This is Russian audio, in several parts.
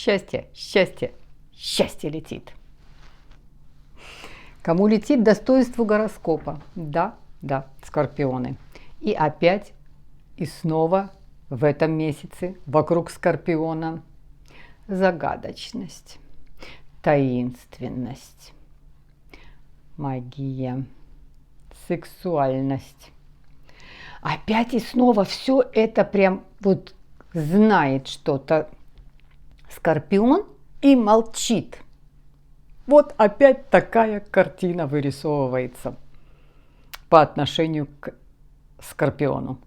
Счастье, счастье, счастье летит. Кому летит достоинству гороскопа? Да, да, скорпионы. И опять, и снова в этом месяце вокруг скорпиона загадочность, таинственность, магия, сексуальность. Опять и снова все это прям вот знает что-то скорпион и молчит. Вот опять такая картина вырисовывается по отношению к скорпиону.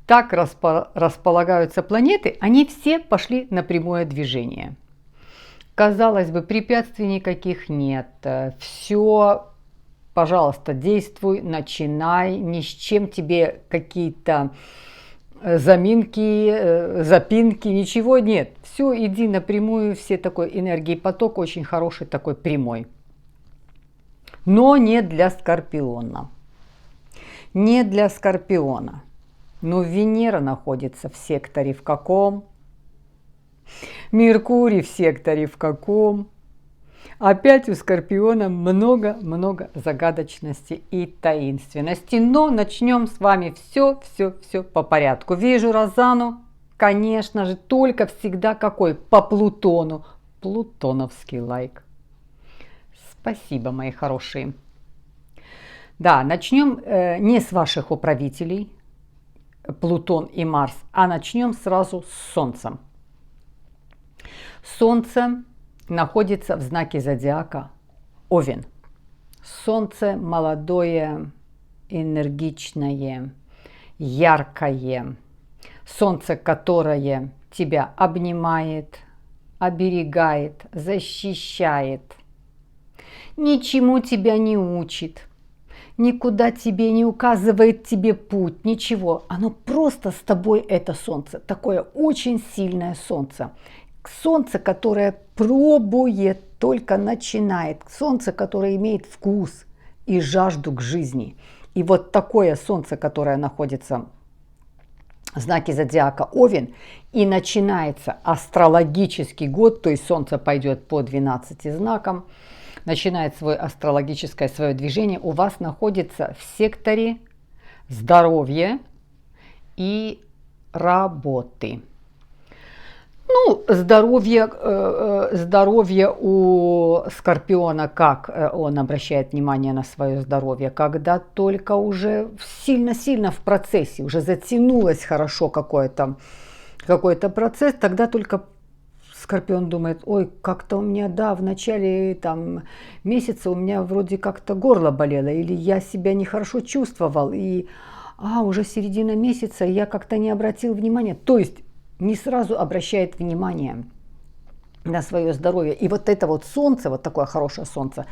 Так располагаются планеты, они все пошли на прямое движение. Казалось бы, препятствий никаких нет. Все, пожалуйста, действуй, начинай, ни с чем тебе какие-то заминки, запинки, ничего нет. Все, иди напрямую, все такой энергии поток очень хороший, такой прямой. Но не для скорпиона. Не для скорпиона. Но Венера находится в секторе в каком? Меркурий в секторе в каком? Опять у скорпиона много-много загадочности и таинственности. Но начнем с вами все по порядку. Вижу Розану, конечно же, только всегда какой? По Плутону. Плутоновский лайк. Спасибо, мои хорошие. Да, начнем не с ваших управителей, Плутон и Марс, а начнем сразу с Солнцем. Солнце находится в знаке зодиака Овен. Солнце молодое, энергичное, яркое. Солнце, которое тебя обнимает, оберегает, защищает. Ничему тебя не учит, никуда тебе не указывает тебе путь, ничего. Оно просто с тобой, это солнце. Такое очень сильное солнце. Солнце, которое пробует, только начинает. Солнце, которое имеет вкус и жажду к жизни. И вот такое солнце, которое находится в знаке зодиака Овен, и начинается астрологический год, то есть солнце пойдет по 12 знакам, начинает свое астрологическое свое движение, у вас находится в секторе здоровья и работы. Ну, здоровье у скорпиона, как он обращает внимание на свое здоровье, когда только уже сильно-сильно в процессе, уже затянулось хорошо какой-то процесс, тогда только скорпион думает: ой, как-то у меня, да, в начале там месяца у меня вроде как-то горло болело, или я себя нехорошо чувствовал, и уже середина месяца, я как-то не обратил внимания. То есть не сразу обращает внимание на свое здоровье. И вот это вот солнце, вот такое хорошее солнце,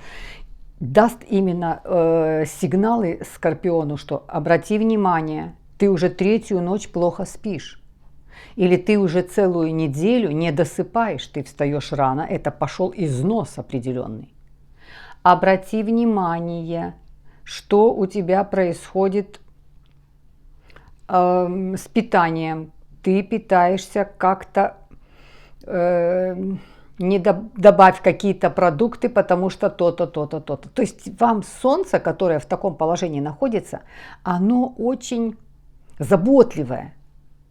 даст именно сигналы скорпиону, что обрати внимание, ты уже 3-ю ночь плохо спишь. Или ты уже целую неделю не досыпаешь, ты встаешь рано, это пошел износ определенный. Обрати внимание, что у тебя происходит с питанием. Ты питаешься как-то, не добавь какие-то продукты, потому что то-то, то-то, то-то. То есть вам солнце, которое в таком положении находится, оно очень заботливое.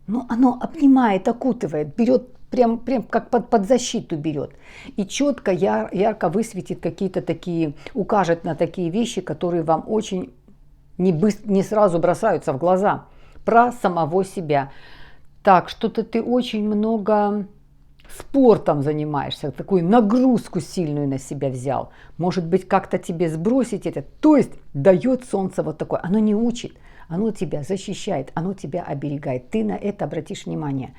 Но оно обнимает, окутывает, берет, прям как под защиту берет. И четко, ярко высветит какие-то такие, укажет на такие вещи, которые вам очень не сразу бросаются в глаза. Про самого себя. Так, что-то ты очень много спортом занимаешься, такую нагрузку сильную на себя взял. Может быть, как-то тебе сбросить это. То есть дает солнце вот такое. Оно не учит, оно тебя защищает, оно тебя оберегает. Ты на это обратишь внимание.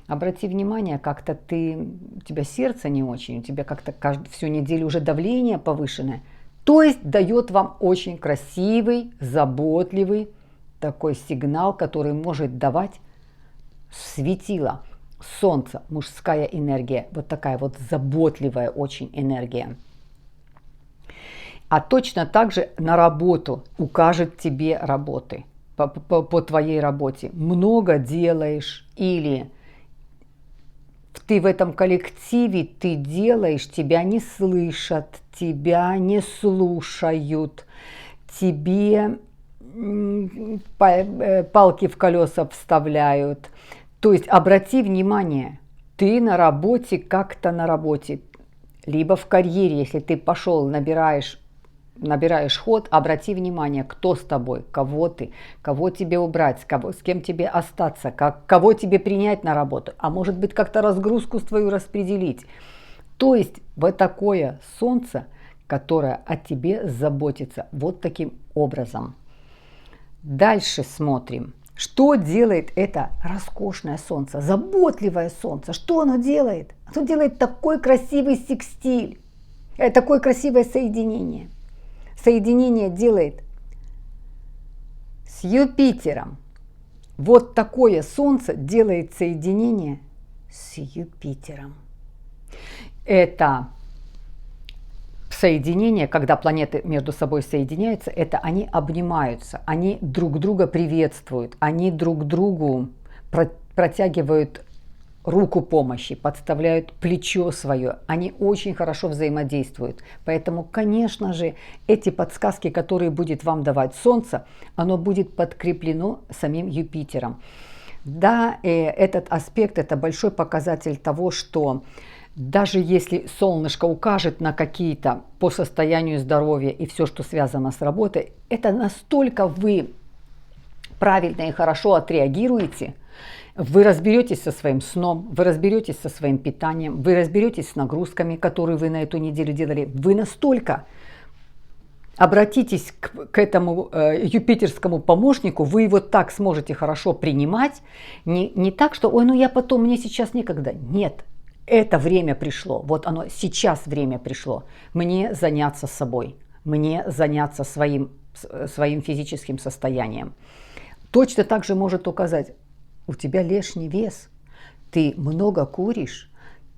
Обрати внимание, как-то у тебя сердце не очень, у тебя как-то всю неделю уже давление повышенное. То есть дает вам очень красивый, заботливый такой сигнал, который может давать светило, солнце, мужская энергия, вот такая вот заботливая очень энергия. А точно так же на работу укажет тебе работы, по твоей работе. Много делаешь или в ты в этом коллективе, ты делаешь, тебя не слышат, тебя не слушают, тебе палки в колеса вставляют. То есть обрати внимание, ты на работе как-то на работе, либо в карьере, если ты пошел, набираешь ход, обрати внимание, кто с тобой, кого ты, кого тебе убрать, с кем тебе остаться, кого тебе принять на работу, а может быть как-то разгрузку свою распределить. То есть вот такое солнце, которое о тебе заботится вот таким образом. Дальше смотрим. Что делает это роскошное солнце, заботливое солнце? Что оно делает? Оно делает такой красивый секстиль, такое красивое соединение. Соединение делает с Юпитером. Вот такое солнце делает соединение с Юпитером. Это соединение, когда планеты между собой соединяются, это они обнимаются, они друг друга приветствуют, они друг другу протягивают руку помощи, подставляют плечо свое, они очень хорошо взаимодействуют. Поэтому, конечно же, эти подсказки, которые будет вам давать Солнце, оно будет подкреплено самим Юпитером. Да, этот аспект – это большой показатель того, что даже если солнышко укажет на какие-то по состоянию здоровья и все, что связано с работой, это настолько вы правильно и хорошо отреагируете, вы разберетесь со своим сном, вы разберетесь со своим питанием, вы разберетесь с нагрузками, которые вы на эту неделю делали. Вы настолько обратитесь к этому юпитерскому помощнику, вы его так сможете хорошо принимать, не так, что «ой, ну я потом, мне сейчас некогда». Нет. Это время пришло, вот оно сейчас время пришло, мне заняться собой, мне заняться своим физическим состоянием. Точно так же может указать, у тебя лишний вес, ты много куришь,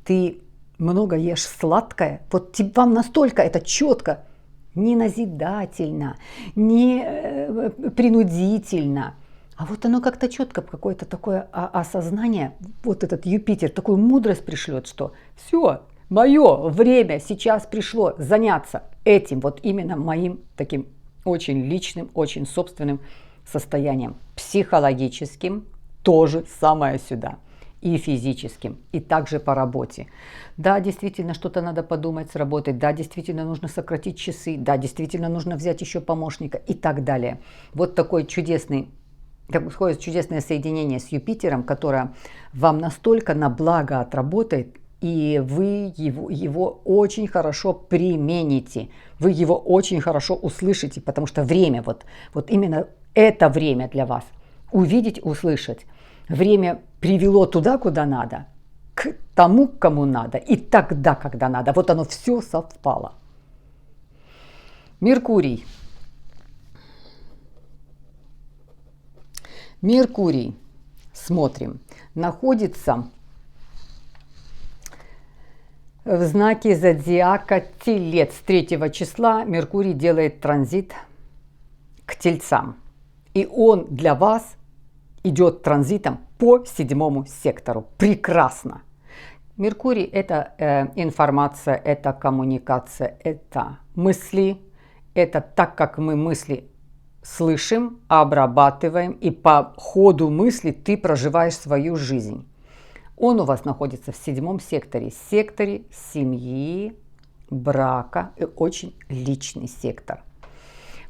ты много ешь сладкое, вот вам настолько это четко, не назидательно, не принудительно. А вот оно как-то четко, какое-то такое осознание, вот этот Юпитер, такую мудрость пришлет, что все, мое время сейчас пришло заняться этим, вот именно моим таким очень личным, очень собственным состоянием. Психологическим тоже самое сюда. И физическим, и также по работе. Да, действительно, что-то надо подумать, сработать. Да, действительно, нужно сократить часы. Да, действительно, нужно взять еще помощника и так далее. Вот такой чудесное соединение с Юпитером, которое вам настолько на благо отработает, и вы его очень хорошо примените, вы его очень хорошо услышите, потому что время, вот именно это время для вас, увидеть, услышать, время привело туда, куда надо, к тому, кому надо, и тогда, когда надо, вот оно все совпало. Меркурий. Меркурий, смотрим, находится в знаке зодиака Телец. 3 числа Меркурий делает транзит к Тельцам. И он для вас идет транзитом по 7 сектору. Прекрасно. Меркурий – это информация, это коммуникация, это мысли, это так, как мы мысли слышим, обрабатываем, и по ходу мысли ты проживаешь свою жизнь. Он у вас находится в 7 секторе семьи, брака, и очень личный сектор.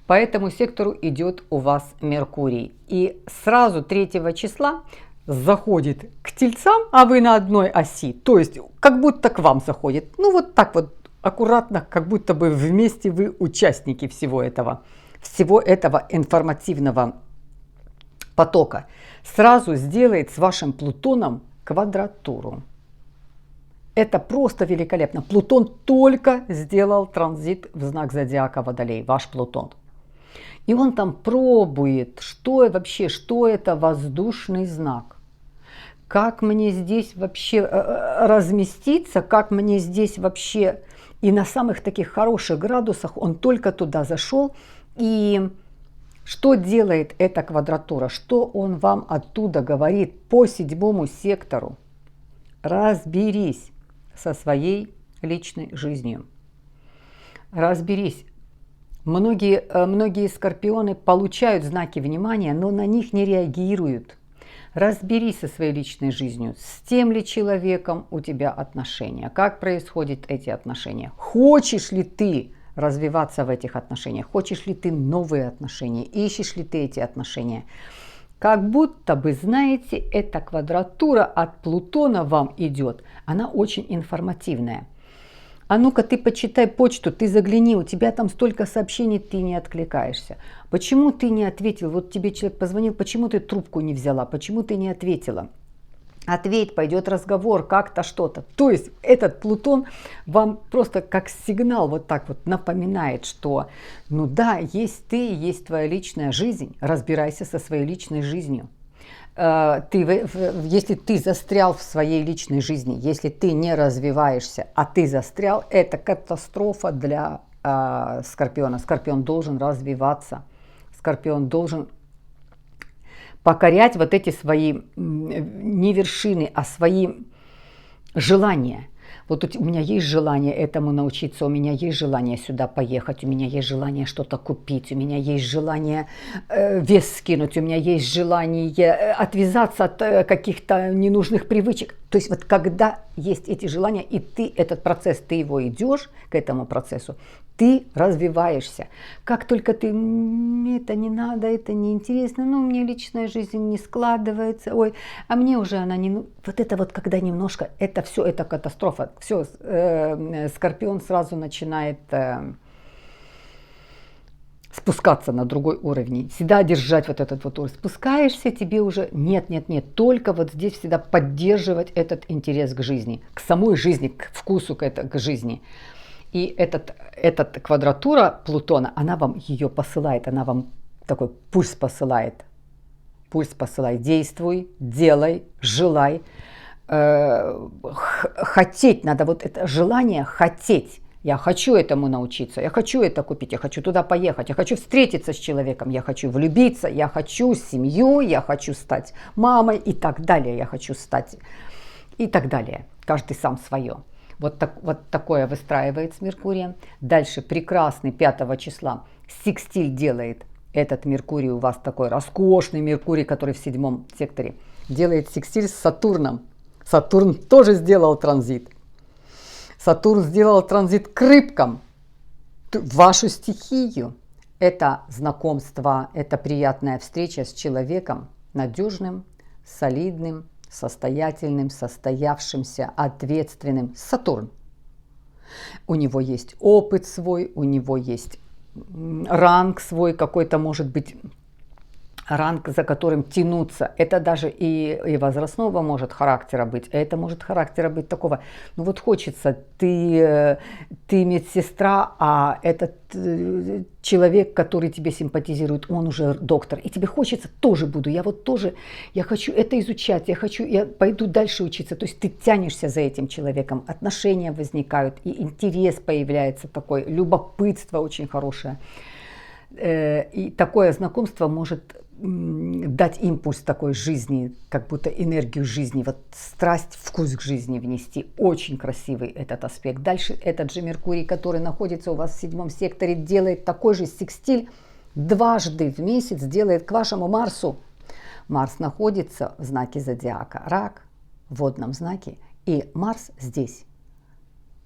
По этому сектору идет у вас Меркурий. И сразу 3 числа заходит к Тельцам, а вы на одной оси. То есть как будто к вам заходит. Ну вот так вот аккуратно, как будто бы вместе вы участники всего этого информативного потока. Сразу сделает с вашим Плутоном квадратуру. Это просто великолепно. Плутон только сделал транзит в знак зодиака Водолей, ваш Плутон. И он там пробует, что это воздушный знак. Как мне здесь вообще разместиться, как мне здесь вообще... И на самых таких хороших градусах он только туда зашел. И что делает эта квадратура? Что он вам оттуда говорит по 7 сектору? Разберись со своей личной жизнью. Разберись. Многие скорпионы получают знаки внимания, но на них не реагируют. Разберись со своей личной жизнью, с тем ли человеком у тебя отношения, как происходят эти отношения. Хочешь ли ты развиваться в этих отношениях, хочешь ли ты новые отношения, ищешь ли ты эти отношения. Как будто бы, знаете, эта квадратура от Плутона вам идет, она очень информативная. А ну-ка ты почитай почту, ты загляни, у тебя там столько сообщений, ты не откликаешься. Почему ты не ответил? Вот тебе человек позвонил, почему ты трубку не взяла, почему ты не ответила? Ответь, пойдет разговор, как-то что-то. То есть этот Плутон вам просто как сигнал вот так вот напоминает, что ну да, есть ты, есть твоя личная жизнь, разбирайся со своей личной жизнью. Если ты застрял в своей личной жизни, если ты не развиваешься, а ты застрял, это катастрофа для Скорпиона. Скорпион должен развиваться, Скорпион должен покорять вот эти свои не вершины, а свои желания. Вот у меня есть желание этому научиться, у меня есть желание сюда поехать, у меня есть желание что-то купить, у меня есть желание вес скинуть, у меня есть желание отвязаться от каких-то ненужных привычек. То есть вот когда есть эти желания, и ты этот процесс, ты его идешь к этому процессу, ты развиваешься. Как только ты, это не надо, это неинтересно, ну, мне личная жизнь не складывается, ой, а мне уже она не... Вот это вот, когда немножко, это все, это катастрофа. Все, Скорпион сразу начинает спускаться на другой уровень, всегда держать вот этот вот уровень. Спускаешься, тебе уже нет, только вот здесь всегда поддерживать этот интерес к жизни, к самой жизни, к вкусу к жизни. И эта квадратура Плутона, она вам ее посылает, она вам такой пульс посылает. Пульс посылай, действуй, делай, желай. Хотеть надо, вот это желание хотеть. Я хочу этому научиться, я хочу это купить, я хочу туда поехать, я хочу встретиться с человеком, я хочу влюбиться, я хочу семью, я хочу стать мамой и так далее, я хочу стать и так далее. Каждый сам свое. Вот такое выстраивает с Меркурием. Дальше прекрасный 5 числа секстиль делает этот Меркурий, у вас такой роскошный Меркурий, который в 7 секторе, делает секстиль с Сатурном. Сатурн тоже сделал транзит. Сатурн сделал транзит к рыбкам, в вашу стихию. Это знакомство, это приятная встреча с человеком надежным, солидным, состоятельным, состоявшимся, ответственным. Сатурн. У него есть опыт свой, у него есть ранг свой, какой-то может быть ранг, за которым тянуться. Это даже и возрастного может характера быть, а это может характера быть такого. Ну вот хочется, ты медсестра, а этот человек, который тебе симпатизирует, он уже доктор. И тебе хочется, тоже буду, я хочу это изучать, я пойду дальше учиться. То есть ты тянешься за этим человеком, отношения возникают, и интерес появляется такой, любопытство очень хорошее. И такое знакомство может дать импульс такой жизни, как будто энергию жизни, вот страсть, вкус к жизни внести. Очень красивый этот аспект. Дальше этот же Меркурий, который находится у вас в 7 секторе, делает такой же секстиль дважды в месяц, делает к вашему Марсу. Марс находится в знаке зодиака Рак, в водном знаке, и Марс здесь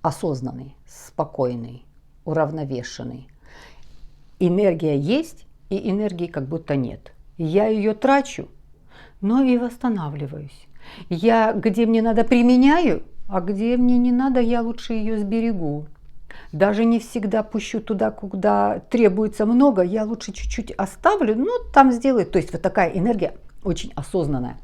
осознанный, спокойный, уравновешенный. Энергия есть, и энергии как будто нет. Я ее трачу, но и восстанавливаюсь. Я где мне надо применяю, а где мне не надо, я лучше ее сберегу. Даже не всегда пущу туда, куда требуется много, я лучше чуть-чуть оставлю, но там сделаю. То есть вот такая энергия очень осознанная.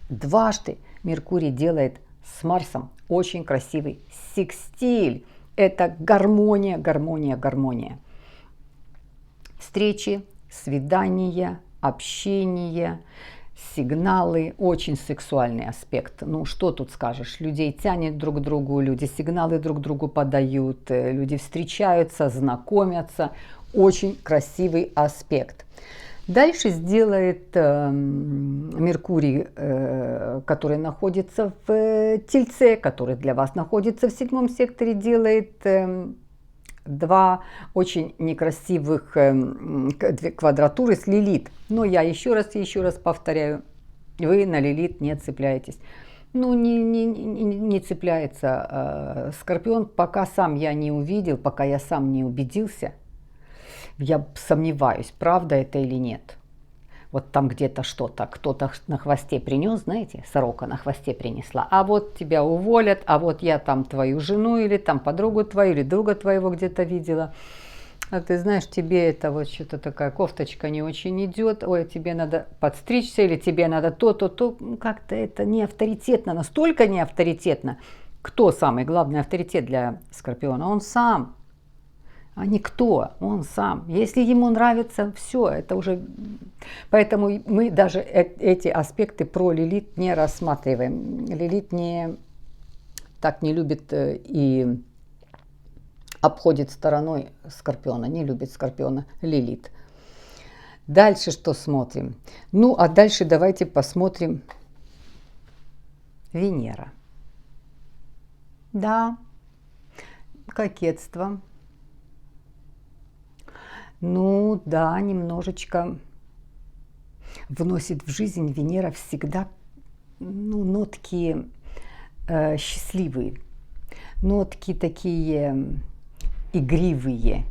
Дважды Меркурий делает с Марсом очень красивый секстиль. Это гармония, гармония, гармония. Встречи, свидания, общение, сигналы, очень сексуальный аспект. Ну, что тут скажешь? Людей тянет друг к другу, люди сигналы друг другу подают, люди встречаются, знакомятся. Очень красивый аспект. Дальше сделает Меркурий, который находится в Тельце, который для вас находится в 7 секторе, делает два очень некрасивых квадратуры с Лилит. Но я еще раз повторяю, вы на Лилит не цепляетесь. Ну, не цепляется Скорпион, пока сам я не увидел, пока я сам не убедился. Я сомневаюсь, правда это или нет. Вот там где-то что-то, кто-то на хвосте принес, знаете, сорока на хвосте принесла. А вот тебя уволят, а вот я там твою жену или там подругу твою или друга твоего где-то видела. А ты знаешь, тебе это вот что-то такая кофточка не очень идет. Ой, тебе надо подстричься или тебе надо то. Как-то это не авторитетно, настолько не авторитетно. Кто самый главный авторитет для Скорпиона? Он сам. А никто, он сам. Если ему нравится, все, это уже... Поэтому мы даже эти аспекты про Лилит не рассматриваем. Лилит так не любит и обходит стороной Скорпиона, не любит Скорпиона Лилит. Дальше что смотрим? Ну, а дальше давайте посмотрим Венера. Да, кокетство. Ну да, немножечко вносит в жизнь Венера всегда нотки счастливые, нотки такие игривые.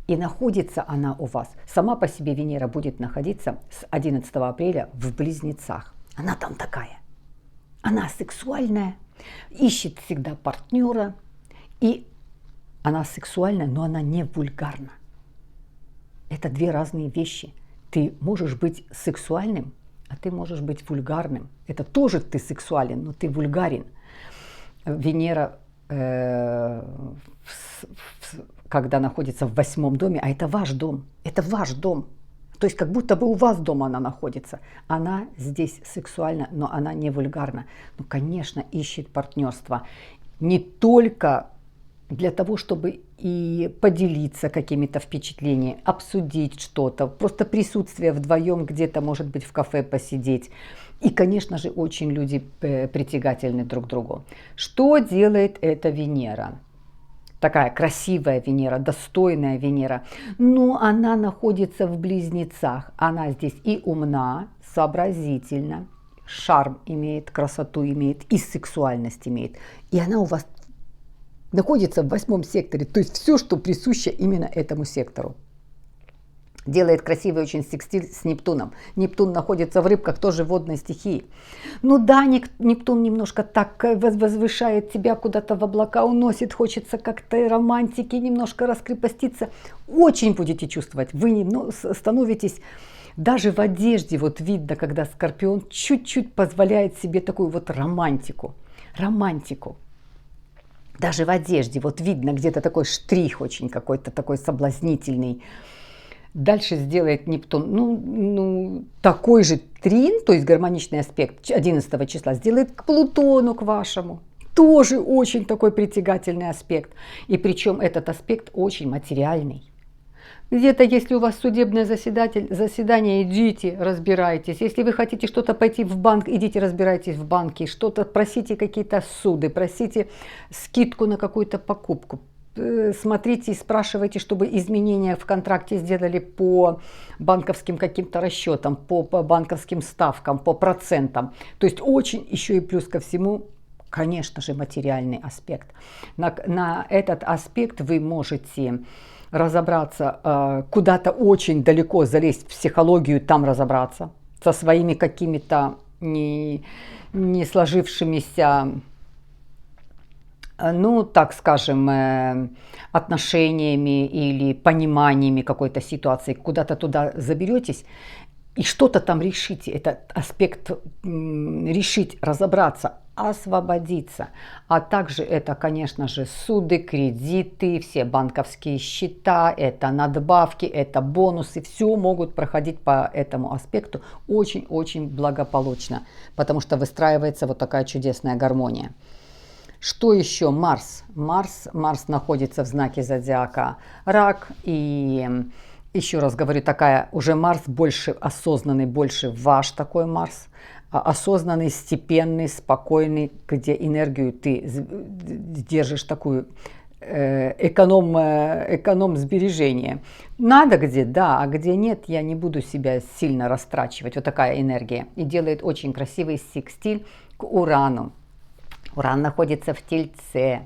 И находится она у вас, сама по себе Венера будет находиться с 11 апреля в Близнецах. Она там такая, она сексуальная, ищет всегда партнера, и она сексуальная, но она не вульгарна. Это две разные вещи. Ты можешь быть сексуальным, а ты можешь быть вульгарным. Это тоже ты сексуален, но ты вульгарен. Венера, когда находится в 8 доме, а это ваш дом, то есть как будто бы у вас дома она находится. Она здесь сексуальна, но она не вульгарна. Ну, конечно, ищет партнерство не только для того, чтобы и поделиться какими-то впечатлениями, обсудить что-то, просто присутствие вдвоем где-то, может быть, в кафе посидеть. И, конечно же, очень люди притягательны друг к другу. Что делает эта Венера? Такая красивая Венера, достойная Венера. Но она находится в Близнецах. Она здесь и умна, сообразительна, шарм имеет, красоту имеет, и сексуальность имеет. И она у вас находится в 8 секторе, то есть все, что присуще именно этому сектору. Делает красивый очень секстиль с Нептуном. Нептун находится в рыбках, тоже водной стихии. Ну да, Нептун немножко так возвышает тебя куда-то в облака, уносит, хочется как-то романтики, немножко раскрепоститься. Очень будете чувствовать, вы становитесь даже в одежде, вот видно, когда Скорпион чуть-чуть позволяет себе такую вот романтику. Даже в одежде, вот видно где-то такой штрих очень какой-то такой соблазнительный. Дальше сделает Нептун, такой же трин, то есть гармоничный аспект 11 числа, сделает к Плутону, к вашему. Тоже очень такой притягательный аспект. И причем этот аспект очень материальный. Где-то, если у вас судебное заседание, идите, разбирайтесь. Если вы хотите что-то пойти в банк, идите, разбирайтесь в банке. Что-то просите, какие-то суды, просите скидку на какую-то покупку. Смотрите и спрашивайте, чтобы изменения в контракте сделали по банковским каким-то расчетам, по банковским ставкам, по процентам. То есть очень еще и плюс ко всему, конечно же, материальный аспект. На этот аспект вы можете разобраться, куда-то очень далеко залезть в психологию, там разобраться со своими какими-то не сложившимися, так скажем, отношениями или пониманиями какой-то ситуации, куда-то туда заберетесь и что-то там решите. Этот аспект решить, разобраться, освободиться. А также это, конечно же, суды, кредиты, все банковские счета, это надбавки, это бонусы. Все могут проходить по этому аспекту очень-очень благополучно, потому что выстраивается вот такая чудесная гармония. Что еще? Марс. Марс находится в знаке зодиака Рак, и Еще раз говорю, такая уже Марс больше осознанный, больше ваш такой Марс. Осознанный, степенный, спокойный, где энергию ты держишь такую эконом сбережения. Надо где, да, а где нет, я не буду себя сильно растрачивать. Вот такая энергия. И делает очень красивый секстиль к Урану. Уран находится в Тельце.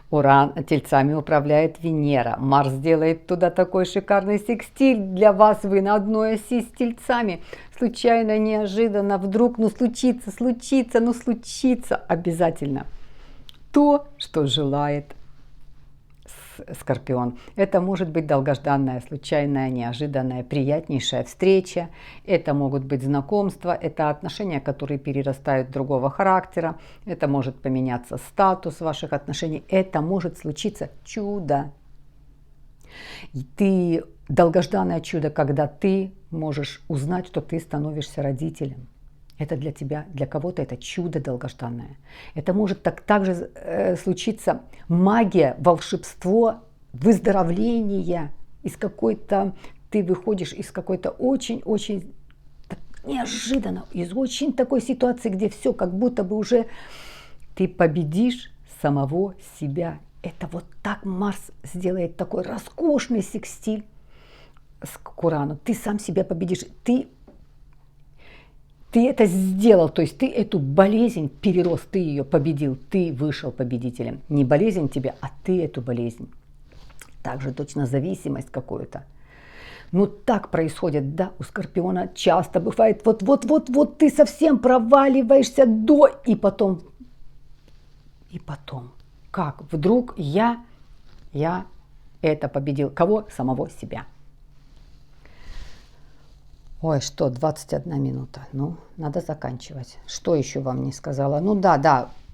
Уран Тельцами управляет Венера. Марс делает туда такой шикарный секстиль для вас. Вы на одной оси с Тельцами. Случайно, неожиданно, вдруг, случится обязательно. То, что желает Скорпион. Это может быть долгожданная, случайная, неожиданная, приятнейшая встреча. Это могут быть знакомства, это отношения, которые перерастают другого характера. Это может поменяться статус ваших отношений. Это может случиться чудо. Долгожданное чудо, когда ты можешь узнать, что ты становишься родителем. Это для тебя, для кого-то это чудо долгожданное. Это может также случиться магия, волшебство, выздоровление. Ты выходишь из какой-то очень-очень неожиданно, из очень такой ситуации, где все как будто бы уже ты победишь самого себя. Это вот так Марс сделает такой роскошный секстиль к Урану. Ты сам себя победишь. Ты это сделал, то есть ты эту болезнь перерос, ты ее победил, ты вышел победителем. Не болезнь тебе, а ты эту болезнь. Также точно зависимость какую-то. Так происходит, да, у Скорпиона часто бывает, вот ты совсем проваливаешься и потом, как вдруг я это победил. Кого? Самого себя. Ой, что, 21 минута. Надо заканчивать. Что еще вам не сказала?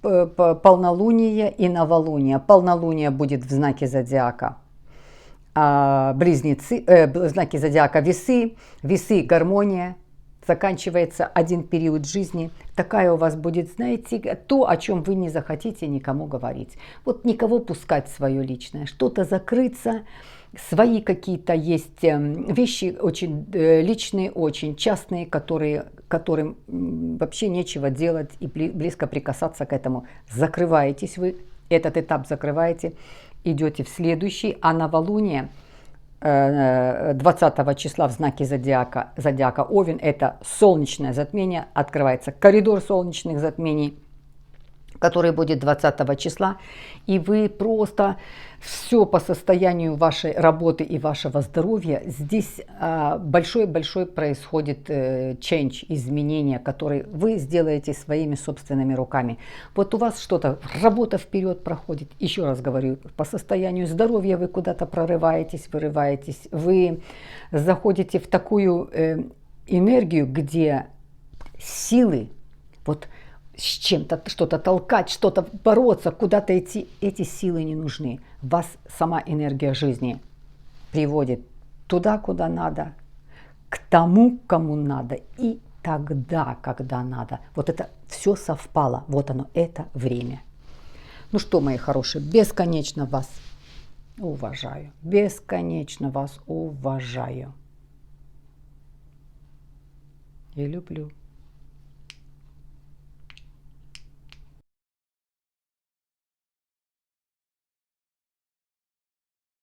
Полнолуние и новолуние. Полнолуние будет в знаке зодиака Близнецы, знаки зодиака Весы. Весы — гармония. Заканчивается один период жизни. Такая у вас будет, знаете, то, о чем вы не захотите никому говорить. Вот никого пускать в свое личное. Что-то закрыться. Свои какие-то есть вещи очень личные, очень частные, которым вообще нечего делать и близко прикасаться к этому. Закрываетесь вы, этот этап закрываете, идете в следующий, а новолуние 20 числа в знаке зодиака Овен, это солнечное затмение, открывается коридор солнечных затмений, который будет 20 числа, и вы просто все по состоянию вашей работы и вашего здоровья. Здесь большой происходит change, изменения, которые вы сделаете своими собственными руками. Вот у вас что-то, работа вперед проходит, еще раз говорю, по состоянию здоровья вы куда-то прорываетесь, вырываетесь, вы заходите в такую энергию, где силы, вот с чем-то, что-то толкать, что-то бороться, куда-то идти, эти силы не нужны. Вас сама энергия жизни приводит туда, куда надо, к тому, кому надо, и тогда, когда надо. Вот это все совпало, вот оно, это время. Ну что, мои хорошие, бесконечно вас уважаю, бесконечно вас уважаю и люблю.